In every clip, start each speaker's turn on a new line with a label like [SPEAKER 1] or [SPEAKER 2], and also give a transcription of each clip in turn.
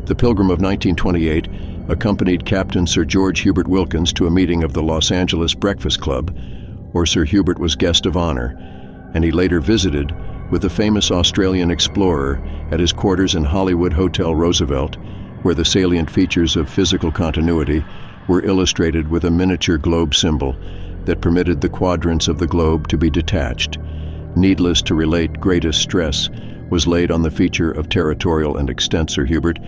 [SPEAKER 1] The Pilgrim of 1928 accompanied Captain Sir George Hubert Wilkins to a meeting of the Los Angeles Breakfast Club, where Sir Hubert was guest of honor, and he later visited with the famous Australian explorer at his quarters in Hollywood Hotel Roosevelt, where the salient features of physical continuity were illustrated with a miniature globe symbol that permitted the quadrants of the globe to be detached. Needless to relate, greatest stress was laid on the feature of territorial and extent. Sir Hubert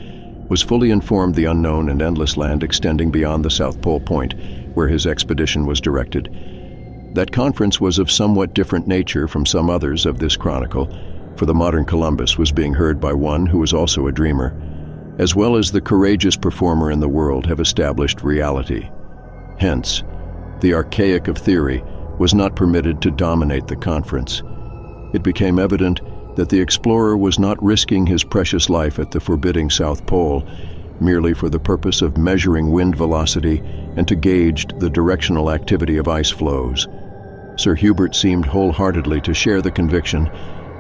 [SPEAKER 1] was fully informed the unknown and endless land extending beyond the South Pole Point, where his expedition was directed. That conference was of somewhat different nature from some others of this chronicle, for the modern Columbus was being heard by one who was also a dreamer, as well as the courageous performer in the world have established reality. Hence, the archaic of theory was not permitted to dominate the conference. It became evident that the explorer was not risking his precious life at the forbidding South Pole merely for the purpose of measuring wind velocity and to gauge the directional activity of ice flows. Sir Hubert seemed wholeheartedly to share the conviction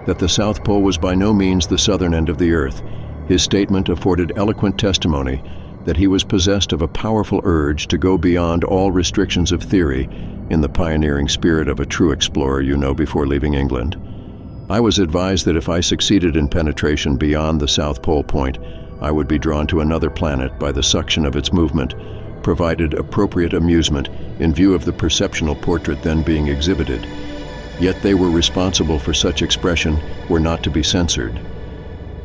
[SPEAKER 1] that the South Pole was by no means the southern end of the Earth. His statement afforded eloquent testimony that he was possessed of a powerful urge to go beyond all restrictions of theory in the pioneering spirit of a true explorer, before leaving England. I was advised that if I succeeded in penetration beyond the South Pole Point, I would be drawn to another planet by the suction of its movement, provided appropriate amusement in view of the perceptional portrait then being exhibited. Yet they were responsible for such expression were not to be censored.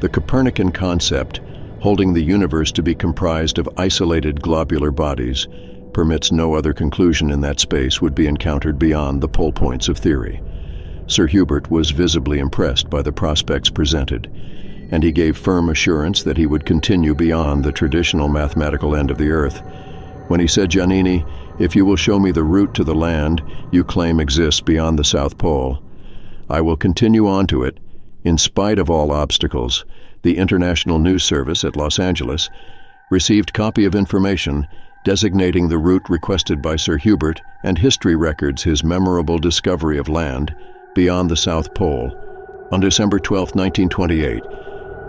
[SPEAKER 1] The Copernican concept, holding the universe to be comprised of isolated globular bodies, permits no other conclusion in that space would be encountered beyond the pole points of theory. Sir Hubert was visibly impressed by the prospects presented, and he gave firm assurance that he would continue beyond the traditional mathematical end of the Earth. When he said, "Giannini, if you will show me the route to the land you claim exists beyond the South Pole, I will continue on to it, in spite of all obstacles." The International News Service at Los Angeles received copy of information designating the route requested by Sir Hubert, and history records his memorable discovery of land beyond the South Pole. On December 12, 1928,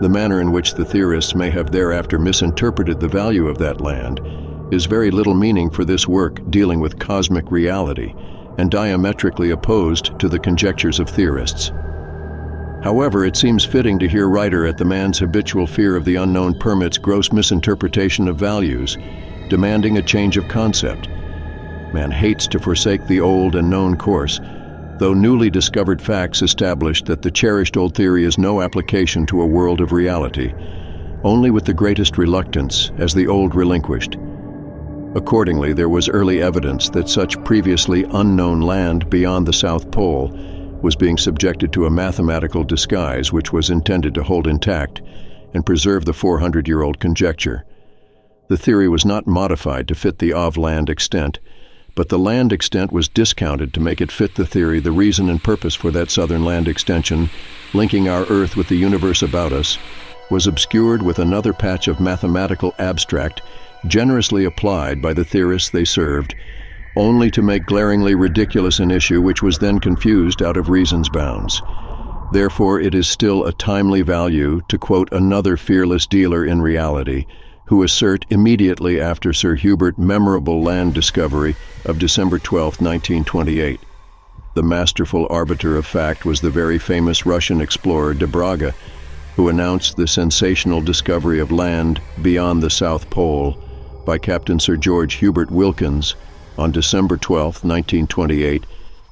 [SPEAKER 1] the manner in which the theorists may have thereafter misinterpreted the value of that land is very little meaning for this work dealing with cosmic reality and diametrically opposed to the conjectures of theorists. However, it seems fitting to hear writer at the man's habitual fear of the unknown permits gross misinterpretation of values, demanding a change of concept. Man hates to forsake the old and known course, though newly discovered facts established that the cherished old theory is no application to a world of reality, only with the greatest reluctance as the old relinquished. Accordingly, there was early evidence that such previously unknown land beyond the South Pole was being subjected to a mathematical disguise which was intended to hold intact and preserve the 400-year-old conjecture. The theory was not modified to fit the of-land extent, but the land extent was discounted to make it fit the theory. The reason and purpose for that southern land extension, linking our Earth with the universe about us, was obscured with another patch of mathematical abstract generously applied by the theorists they served, only to make glaringly ridiculous an issue which was then confused out of reason's bounds. Therefore, it is still a timely value to quote another fearless dealer in reality, who assert immediately after Sir Hubert's memorable land discovery of December 12, 1928. The masterful arbiter of fact was the very famous Russian explorer de Braga, who announced the sensational discovery of land beyond the South Pole by Captain Sir George Hubert Wilkins on December 12, 1928,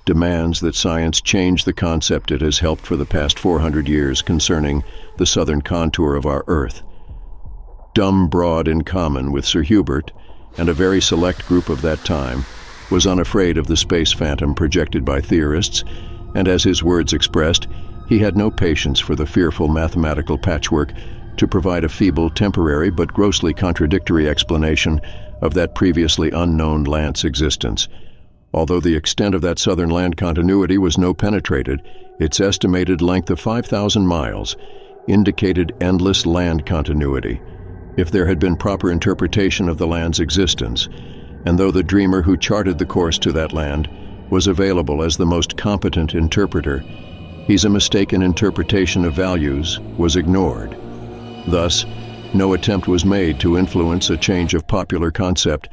[SPEAKER 1] demands that science change the concept it has helped for the past 400 years concerning the southern contour of our Earth. Dumb Broad, in common with Sir Hubert and a very select group of that time, was unafraid of the space phantom projected by theorists, and as his words expressed, he had no patience for the fearful mathematical patchwork to provide a feeble, temporary, but grossly contradictory explanation of that previously unknown land's existence. Although the extent of that southern land continuity was no penetrated, its estimated length of 5,000 miles indicated endless land continuity, if there had been proper interpretation of the land's existence, and though the dreamer who charted the course to that land was available as the most competent interpreter, his mistaken interpretation of values was ignored. Thus, No attempt was made to influence a change of popular concept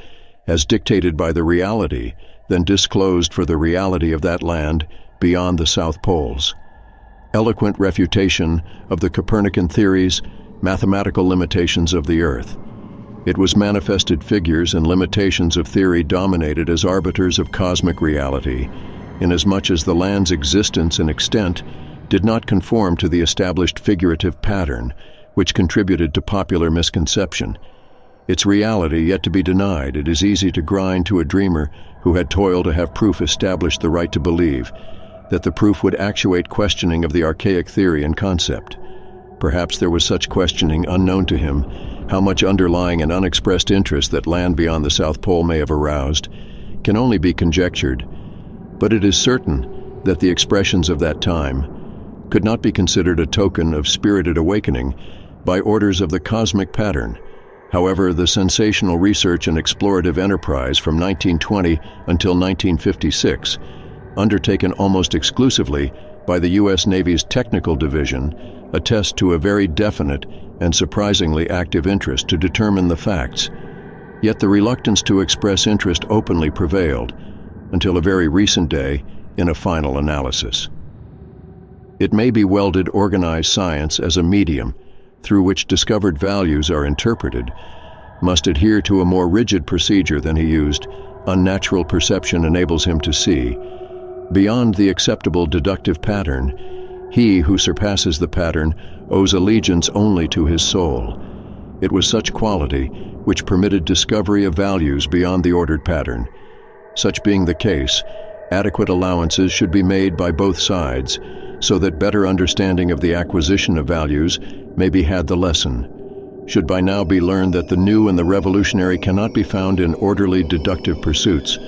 [SPEAKER 1] as dictated by the reality, then disclosed for the reality of that land beyond the South Poles. Eloquent refutation of the Copernican theories, mathematical limitations of the Earth. It was manifested figures and limitations of theory dominated as arbiters of cosmic reality, inasmuch as the land's existence and extent did not conform to the established figurative pattern, which contributed to popular misconception. Its reality yet to be denied, it is easy to grind to a dreamer who had toiled to have proof establish the right to believe, that the proof would actuate questioning of the archaic theory and concept. Perhaps there was such questioning unknown to him. How much underlying and unexpressed interest that land beyond the South Pole may have aroused can only be conjectured, but it is certain that the expressions of that time could not be considered a token of spirited awakening by orders of the cosmic pattern. However, the sensational research and explorative enterprise from 1920 until 1956, undertaken almost exclusively by the U.S. Navy's Technical Division, attest to a very definite and surprisingly active interest to determine the facts. Yet the reluctance to express interest openly prevailed, until a very recent day, in a final analysis. It may be welded organized science as a medium through which discovered values are interpreted, must adhere to a more rigid procedure than he used. Unnatural perception enables him to see, beyond the acceptable deductive pattern. He who surpasses the pattern owes allegiance only to his soul. It was such quality which permitted discovery of values beyond the ordered pattern. Such being the case, adequate allowances should be made by both sides, so that better understanding of the acquisition of values may be had. The lesson should by now be learned that the new and the revolutionary cannot be found in orderly deductive pursuits,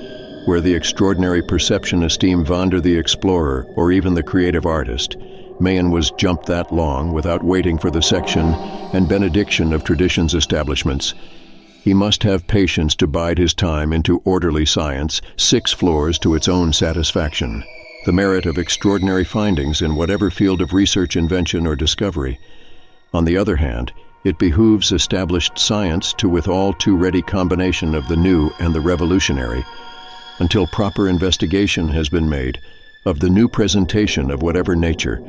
[SPEAKER 1] where the extraordinary perception esteemed Wander the explorer or even the creative artist. Mayen was jumped that long without waiting for the section and benediction of tradition's establishments. He must have patience to bide his time into orderly science, 6 floors to its own satisfaction. The merit of extraordinary findings in whatever field of research, invention, or discovery. On the other hand, it behooves established science to with all too ready combination of the new and the revolutionary, until proper investigation has been made of the new presentation of whatever nature.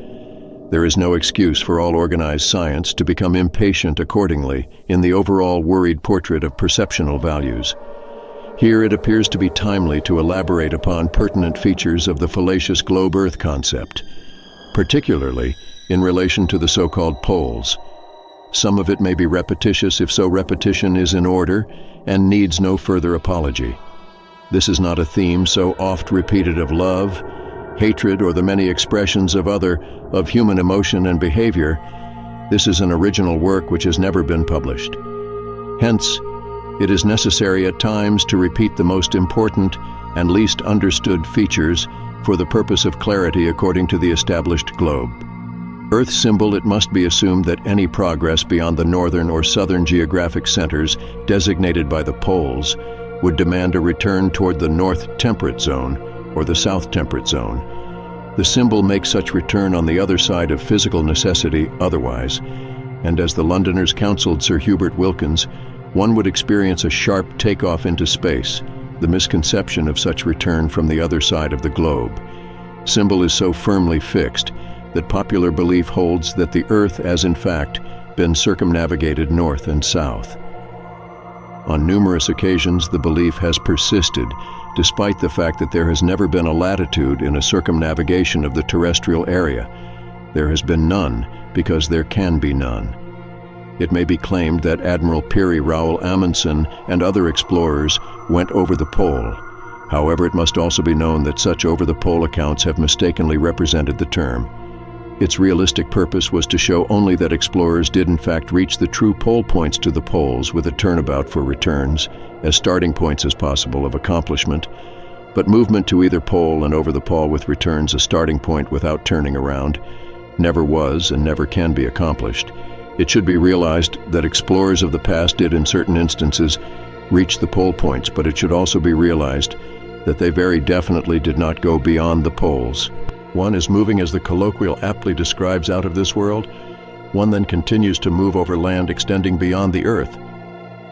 [SPEAKER 1] There is no excuse for all organized science to become impatient accordingly in the overall worried portrait of perceptional values. Here it appears to be timely to elaborate upon pertinent features of the fallacious globe-Earth concept, particularly in relation to the so-called poles. Some of it may be repetitious, if so repetition is in order and needs no further apology. This is not a theme so oft repeated of love, hatred, or the many expressions of human emotion and behavior. This is an original work which has never been published. Hence, it is necessary at times to repeat the most important and least understood features for the purpose of clarity according to the established globe. Earth symbol, it must be assumed that any progress beyond the northern or southern geographic centers designated by the poles would demand a return toward the North Temperate Zone or the South Temperate Zone. The symbol makes such return on the other side of physical necessity otherwise, and as the Londoners counseled Sir Hubert Wilkins, one would experience a sharp takeoff into space, the misconception of such return from the other side of the globe. Symbol is so firmly fixed that popular belief holds that the Earth has in fact been circumnavigated north and south. On numerous occasions the belief has persisted, despite the fact that there has never been a latitude in a circumnavigation of the terrestrial area. There has been none because there can be none. It may be claimed that Admiral Peary Rowell Amundsen and other explorers went over the pole. However, it must also be known that such over-the-pole accounts have mistakenly represented the term. Its realistic purpose was to show only that explorers did in fact reach the true pole points to the poles with a turnabout for returns, as starting points as possible of accomplishment, but movement to either pole and over the pole with returns a starting point without turning around never was and never can be accomplished. It should be realized that explorers of the past did in certain instances reach the pole points, but it should also be realized that they very definitely did not go beyond the poles. One is moving, as the colloquial aptly describes, out of this world. one then continues to move over land extending beyond the Earth.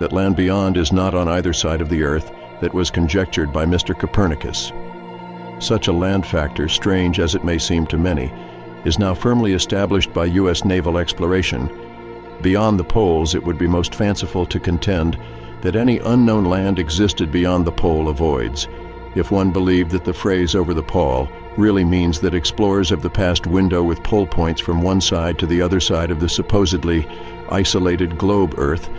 [SPEAKER 1] That land beyond is not on either side of the Earth that was conjectured by Mr. Copernicus. Such a land factor, strange as it may seem to many, is now firmly established by U.S. naval exploration. Beyond the poles, it would be most fanciful to contend that any unknown land existed beyond the pole avoids, if one believed that the phrase "over the pole" really means that explorers of the past window with pole points from one side to the other side of the supposedly isolated globe Earth.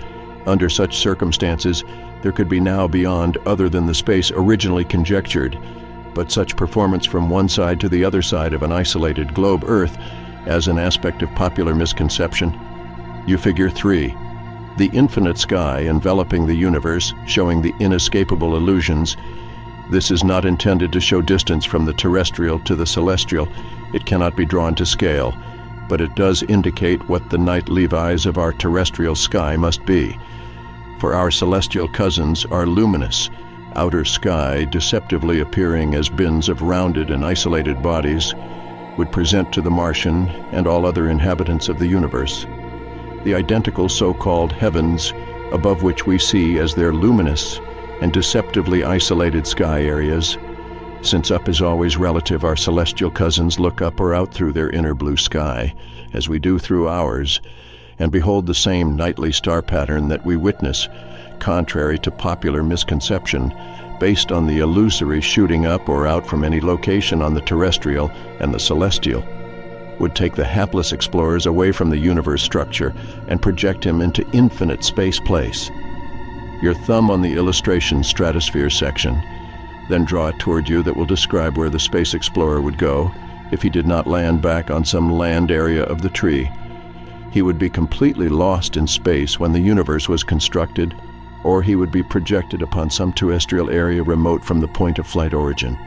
[SPEAKER 1] Under such circumstances, there could be now beyond other than the space originally conjectured, but such performance from one side to the other side of an isolated globe Earth as an aspect of popular misconception. You figure 3. The infinite sky enveloping the universe, showing the inescapable illusions. This is not intended to show distance from the terrestrial to the celestial. It cannot be drawn to scale, but it does indicate what the night levis of our terrestrial sky must be. For our celestial cousins are luminous, outer sky deceptively appearing as bins of rounded and isolated bodies would present to the Martian and all other inhabitants of the universe. The identical so-called heavens above which we see as their luminous and deceptively isolated sky areas. Since up is always relative, our celestial cousins look up or out through their inner blue sky, as we do through ours, and behold the same nightly star pattern that we witness, contrary to popular misconception, based on the illusory shooting up or out from any location on the terrestrial and the celestial, would take the hapless explorers away from the universe structure and project him into infinite space-place. Your thumb on the illustration stratosphere section, then draw it toward you that will describe where the space explorer would go if he did not land back on some land area of the tree. He would be completely lost in space when the universe was constructed, or he would be projected upon some terrestrial area remote from the point of flight origin.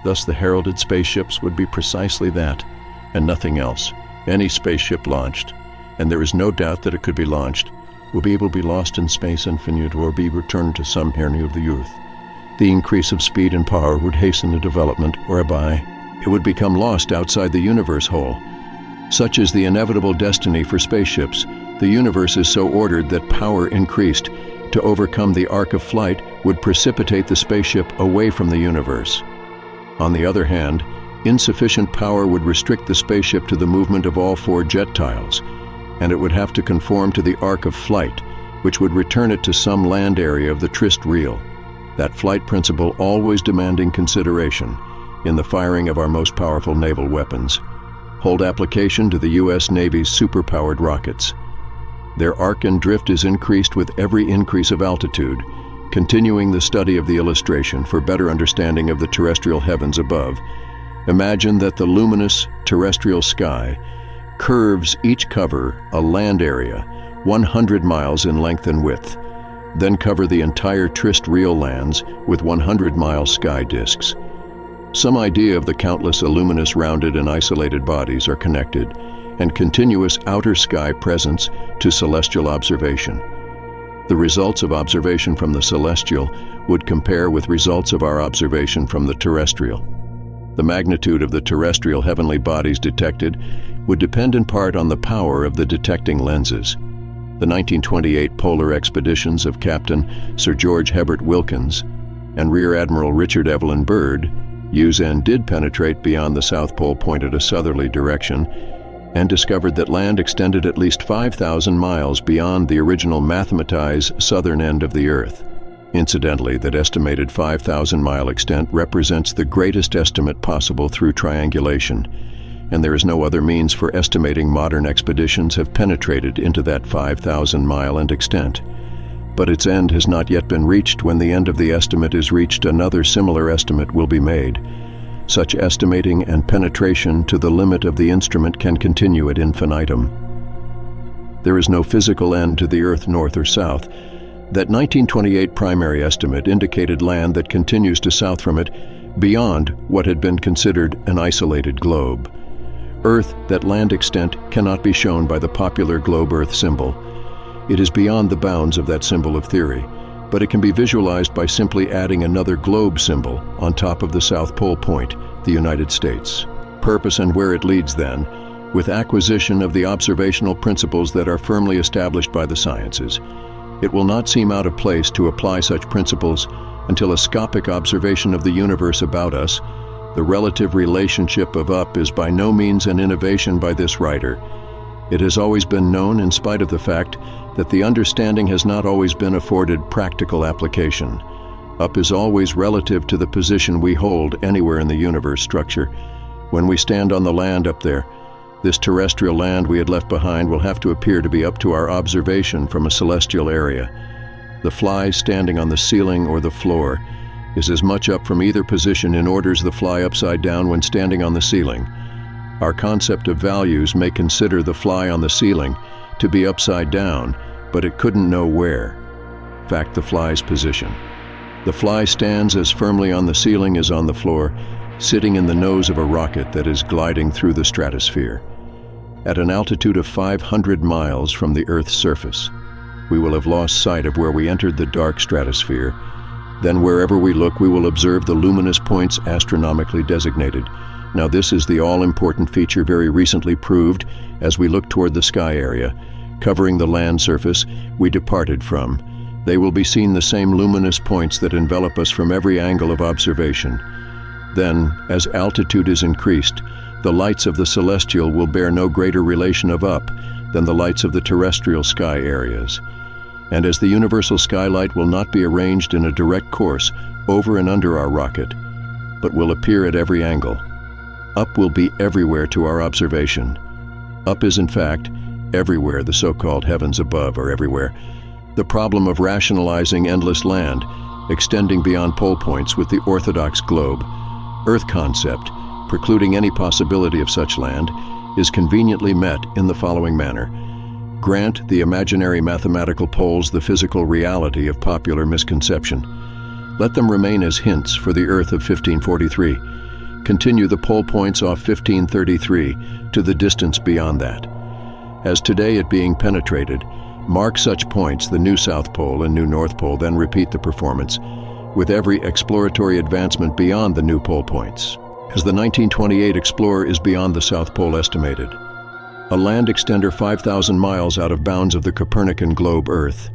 [SPEAKER 1] Thus the heralded spaceships would be precisely that, and nothing else. Any spaceship launched, and there is no doubt that it could be launched, will be able to be lost in space infinite or be returned to some journey of the Earth. The increase of speed and power would hasten the development, whereby it would become lost outside the universe whole. Such is the inevitable destiny for spaceships. The universe is so ordered that power increased to overcome the arc of flight would precipitate the spaceship away from the universe. On the other hand, insufficient power would restrict the spaceship to the movement of all 4 jet tiles, and it would have to conform to the arc of flight, which would return it to some land area of the tryst real. That flight principle always demanding consideration in the firing of our most powerful naval weapons, hold application to the U.S. Navy's superpowered rockets. Their arc and drift is increased with every increase of altitude, continuing the study of the illustration for better understanding of the terrestrial heavens above. Imagine that the luminous terrestrial sky curves each cover a land area 100 miles in length and width, then cover the entire tryst real lands with 100-mile sky disks. Some idea of the countless illuminous rounded and isolated bodies are connected and continuous outer sky presence to celestial observation. The results of observation from the celestial would compare with results of our observation from the terrestrial. The magnitude of the terrestrial heavenly bodies detected would depend in part on the power of the detecting lenses. The 1928 polar expeditions of Captain Sir George Herbert Wilkins and Rear Admiral Richard Evelyn Byrd used and did penetrate beyond the South Pole point at a southerly direction and discovered that land extended at least 5,000 miles beyond the original mathematized southern end of the Earth. Incidentally, that estimated 5,000-mile extent represents the greatest estimate possible through triangulation, and there is no other means for estimating modern expeditions have penetrated into that 5,000-mile and extent. But its end has not yet been reached. When the end of the estimate is reached, another similar estimate will be made. Such estimating and penetration to the limit of the instrument can continue ad infinitum. There is no physical end to the Earth north or south. That 1928 primary estimate indicated land that continues to south from it beyond what had been considered an isolated globe. Earth, that land extent, cannot be shown by the popular globe Earth symbol. It is beyond the bounds of that symbol of theory, but it can be visualized by simply adding another globe symbol on top of the South Pole point, the United States. Purpose and where it leads then with acquisition of the observational principles that are firmly established by the sciences. It will not seem out of place to apply such principles until a scopic observation of the universe about us. The relative relationship of up is by no means an innovation by this writer. It has always been known, in spite of the fact that the understanding has not always been afforded practical application. Up is always relative to the position we hold anywhere in the universe structure. When we stand on the land up there, this terrestrial land we had left behind will have to appear to be up to our observation from a celestial area. The fly standing on the ceiling or the floor is as much up from either position in order as the fly upside down when standing on the ceiling. Our concept of values may consider the fly on the ceiling to be upside down, but it couldn't know where. Fact, the fly's position. The fly stands as firmly on the ceiling as on the floor, sitting in the nose of a rocket that is gliding through the stratosphere. At an altitude of 500 miles from the Earth's surface, we will have lost sight of where we entered the dark stratosphere. Then wherever we look, we will observe the luminous points astronomically designated. Now this is the all-important feature very recently proved as we look toward the sky area, covering the land surface we departed from. They will be seen the same luminous points that envelop us from every angle of observation. Then, as altitude is increased, the lights of the celestial will bear no greater relation of up than the lights of the terrestrial sky areas. And as the universal skylight will not be arranged in a direct course over and under our rocket, but will appear at every angle, up will be everywhere to our observation. Up is in fact everywhere. The so-called heavens above are everywhere. The problem of rationalizing endless land, extending beyond pole points with the orthodox globe, Earth concept, precluding any possibility of such land, is conveniently met in the following manner. Grant the imaginary mathematical poles the physical reality of popular misconception. Let them remain as hints for the Earth of 1543. Continue the pole points off 1533 to the distance beyond that. As today it being penetrated, mark such points, the new South Pole and new North Pole, then repeat the performance, with every exploratory advancement beyond the new pole points. As the 1928 Explorer is beyond the South Pole estimated, a land extender 5,000 miles out of bounds of the Copernican globe Earth.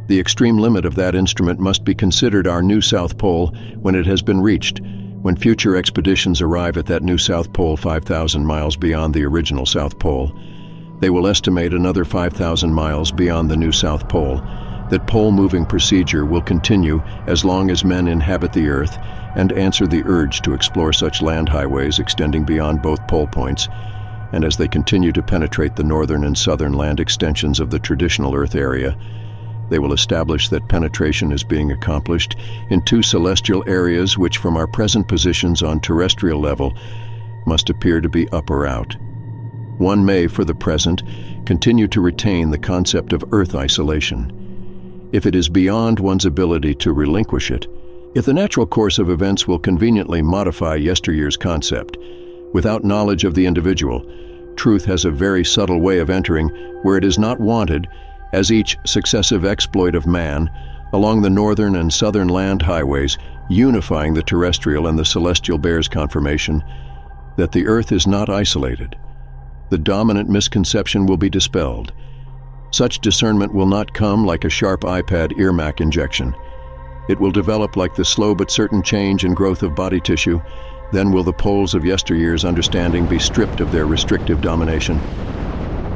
[SPEAKER 1] The extreme limit of that instrument must be considered our new South Pole when it has been reached. When future expeditions arrive at that new South Pole 5,000 miles beyond the original South Pole, they will estimate another 5,000 miles beyond the new South Pole. That pole-moving procedure will continue as long as men inhabit the Earth and answer the urge to explore such land highways extending beyond both pole points, and as they continue to penetrate the northern and southern land extensions of the traditional Earth area. They will establish that penetration is being accomplished in two celestial areas which from our present positions on terrestrial level must appear to be up or out. One may, for the present, continue to retain the concept of Earth isolation. If it is beyond one's ability to relinquish it, if the natural course of events will conveniently modify yesteryear's concept, without knowledge of the individual, truth has a very subtle way of entering where it is not wanted, as each successive exploit of man along the northern and southern land highways, unifying the terrestrial and the celestial bears confirmation that the Earth is not isolated. The dominant misconception will be dispelled. Such discernment will not come like a sharp iPad earmac injection. It will develop like the slow but certain change and growth of body tissue. Then will the poles of yesteryear's understanding be stripped of their restrictive domination.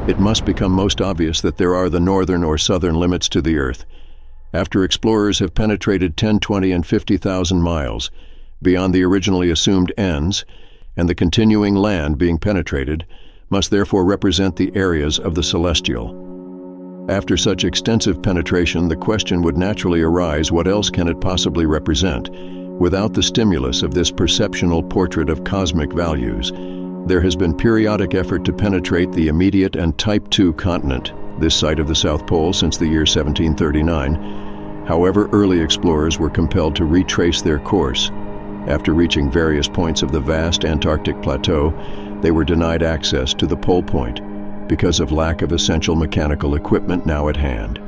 [SPEAKER 1] It must become most obvious that there are the northern or southern limits to the Earth. After explorers have penetrated 10, 20, and 50,000 miles beyond the originally assumed ends, and the continuing land being penetrated must therefore represent the areas of the celestial. After such extensive penetration, the question would naturally arise, what else can it possibly represent? Without the stimulus of this perceptual portrait of cosmic values, there has been periodic effort to penetrate the immediate and Type II continent, this site of the South Pole, since the year 1739. However, early explorers were compelled to retrace their course. After reaching various points of the vast Antarctic plateau, they were denied access to the pole point because of lack of essential mechanical equipment now at hand.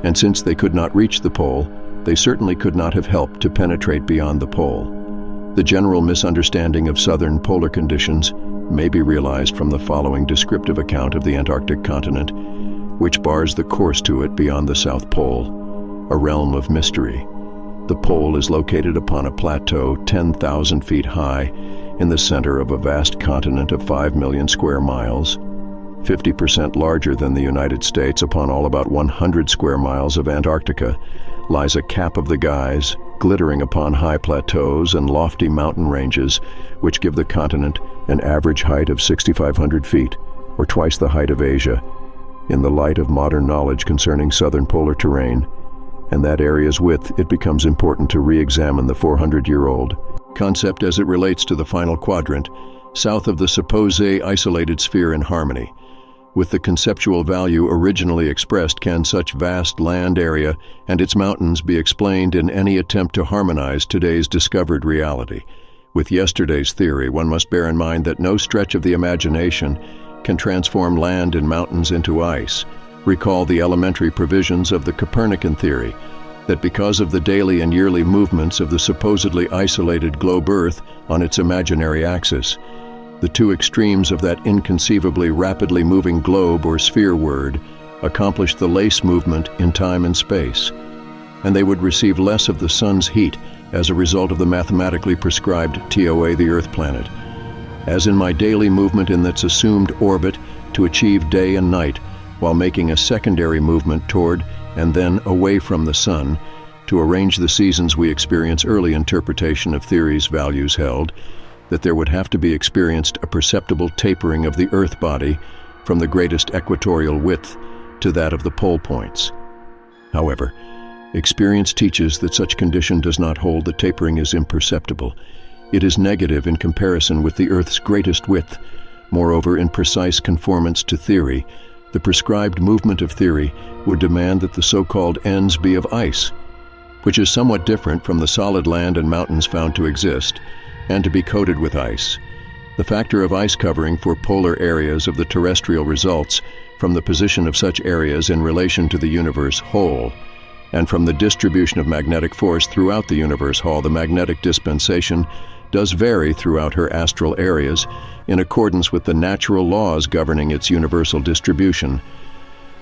[SPEAKER 1] And since they could not reach the pole, they certainly could not have helped to penetrate beyond the pole. The general misunderstanding of southern polar conditions may be realized from the following descriptive account of the Antarctic continent, which bars the course to it beyond the South Pole, a realm of mystery. The pole is located upon a plateau 10,000 feet high in the center of a vast continent of 5 million square miles, 50% larger than the United States. Upon all about 100 square miles of Antarctica lies a cap of the guys, glittering upon high plateaus and lofty mountain ranges, which give the continent an average height of 6,500 feet, or twice the height of Asia. In the light of modern knowledge concerning southern polar terrain and that area's width, it becomes important to re-examine the 400-year-old concept as it relates to the final quadrant, south of the supposed isolated sphere in harmony. With the conceptual value originally expressed, can such vast land area and its mountains be explained in any attempt to harmonize today's discovered reality? With yesterday's theory, one must bear in mind that no stretch of the imagination can transform land and mountains into ice. Recall the elementary provisions of the Copernican theory, that because of the daily and yearly movements of the supposedly isolated globe Earth on its imaginary axis, the two extremes of that inconceivably rapidly moving globe or sphere word accomplished the lace movement in time and space, and they would receive less of the sun's heat as a result of the mathematically prescribed TOA, the Earth planet. As in my daily movement in its assumed orbit to achieve day and night, while making a secondary movement toward and then away from the sun to arrange the seasons, we experience early interpretation of theories values held that there would have to be experienced a perceptible tapering of the Earth body from the greatest equatorial width to that of the pole points. However, experience teaches that such condition does not hold. The tapering is imperceptible. It is negative in comparison with the Earth's greatest width. Moreover, in precise conformance to theory, the prescribed movement of theory would demand that the so-called ends be of ice, which is somewhat different from the solid land and mountains found to exist, and to be coated with ice. The factor of ice covering for polar areas of the terrestrial results from the position of such areas in relation to the universe whole, and from the distribution of magnetic force throughout the universe whole. The magnetic dispensation does vary throughout her astral areas in accordance with the natural laws governing its universal distribution,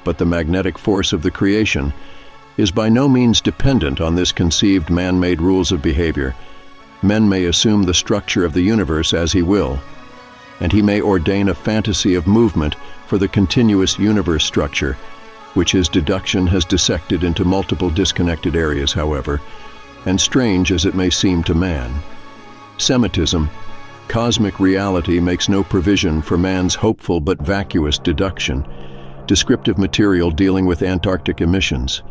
[SPEAKER 1] but the magnetic force of the creation is by no means dependent on this conceived man-made rules of behavior. Men may assume the structure of the universe as he will, and he may ordain a fantasy of movement for the continuous universe structure, which his deduction has dissected into multiple disconnected areas, however, and strange as it may seem to man. Semitism, cosmic reality, makes no provision for man's hopeful but vacuous deduction. Descriptive material dealing with Antarctic emissions.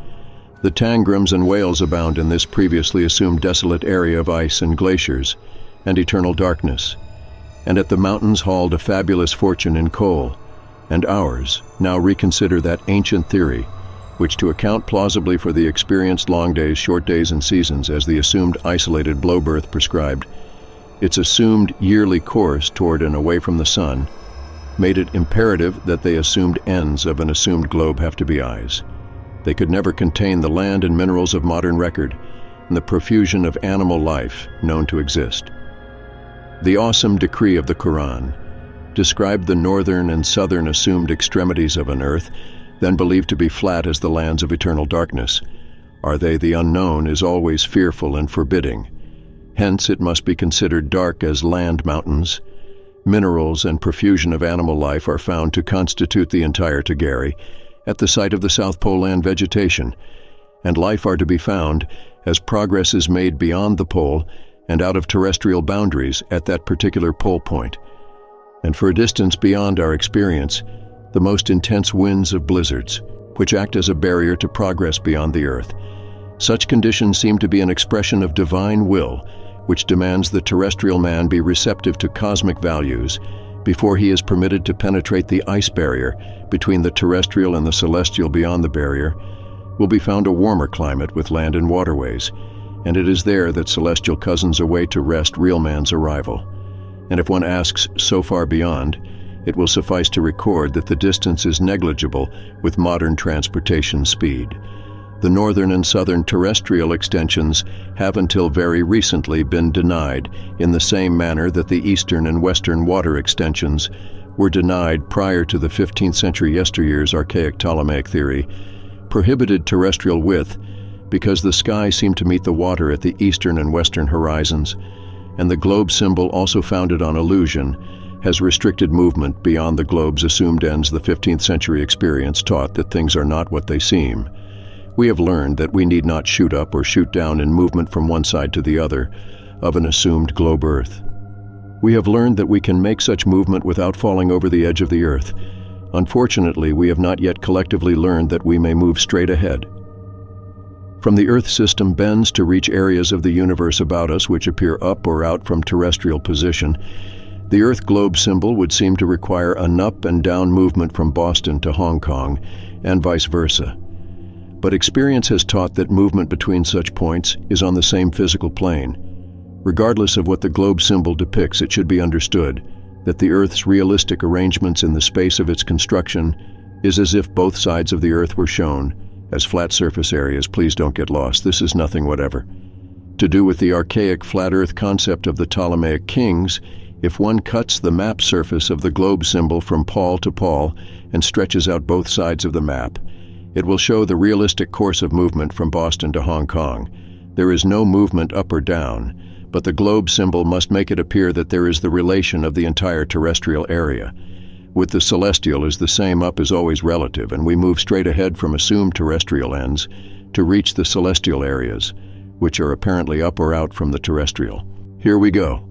[SPEAKER 1] The tangrams and whales abound in this previously assumed desolate area of ice and glaciers and eternal darkness, and at the mountains hauled a fabulous fortune in coal. And ours now reconsider that ancient theory, which to account plausibly for the experienced long days, short days, and seasons as the assumed isolated globe Earth prescribed, its assumed yearly course toward and away from the sun, made it imperative that they assumed ends of an assumed globe have to be eyes. They could never contain the land and minerals of modern record and the profusion of animal life known to exist. The awesome decree of the Quran described the northern and southern assumed extremities of an earth then believed to be flat as the lands of eternal darkness. Are they the unknown is always fearful and forbidding. Hence it must be considered dark as land mountains. Minerals and profusion of animal life are found to constitute the entire Tagari at the site of the South Pole land vegetation, and life are to be found as progress is made beyond the pole and out of terrestrial boundaries at that particular pole point. And for a distance beyond our experience, the most intense winds of blizzards, which act as a barrier to progress beyond the earth. Such conditions seem to be an expression of divine will, which demands the terrestrial man be receptive to cosmic values before he is permitted to penetrate the ice barrier between the terrestrial and the celestial. Beyond the barrier will be found a warmer climate with land and waterways, and it is there that celestial cousins await to rest real man's arrival. And if one asks so far beyond, it will suffice to record that the distance is negligible with modern transportation speed. The northern and southern terrestrial extensions have until very recently been denied in the same manner that the eastern and western water extensions were denied prior to the 15th century yesteryear's archaic Ptolemaic theory, prohibited terrestrial width because the sky seemed to meet the water at the eastern and western horizons, and the globe symbol, also founded on illusion, has restricted movement beyond the globe's assumed ends. The 15th century experience taught that things are not what they seem. We have learned that we need not shoot up or shoot down in movement from one side to the other of an assumed globe Earth. We have learned that we can make such movement without falling over the edge of the Earth. Unfortunately, we have not yet collectively learned that we may move straight ahead. From the Earth system bends to reach areas of the universe about us which appear up or out from terrestrial position, the Earth globe symbol would seem to require an up and down movement from Boston to Hong Kong, and vice versa. But experience has taught that movement between such points is on the same physical plane. Regardless of what the globe symbol depicts, it should be understood that the Earth's realistic arrangements in the space of its construction is as if both sides of the Earth were shown as flat surface areas. Please don't get lost. This is nothing whatever to do with the archaic flat Earth concept of the Ptolemaic kings. If one cuts the map surface of the globe symbol from pole to pole and stretches out both sides of the map, it will show the realistic course of movement from Boston to Hong Kong. There is no movement up or down, but the globe symbol must make it appear that there is the relation of the entire terrestrial area. With the celestial is the same, up is always relative, and we move straight ahead from assumed terrestrial ends to reach the celestial areas, which are apparently up or out from the terrestrial. Here we go.